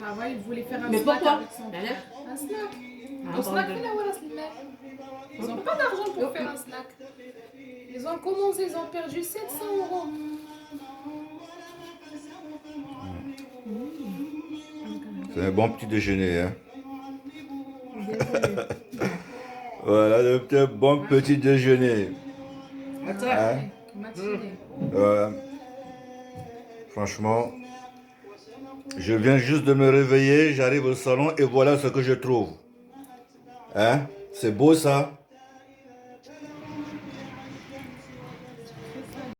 Ça va, il voulait faire un Mais snack pourquoi? avec son Là, là. frère. Un snack. Ah, Un snack, pardon. là, voilà, c'est le mec. Ils n'ont pas d'argent pour faire un snack. Ils ont commencé, ils ont perdu 700 €. C'est un bon petit déjeuner, hein. Désolée. Voilà, le bon petit déjeuner. Attends. Hein? Matinée. Euh, franchement, je viens juste de me réveiller, j'arrive au salon et voilà ce que je trouve. Hein? C'est beau ça?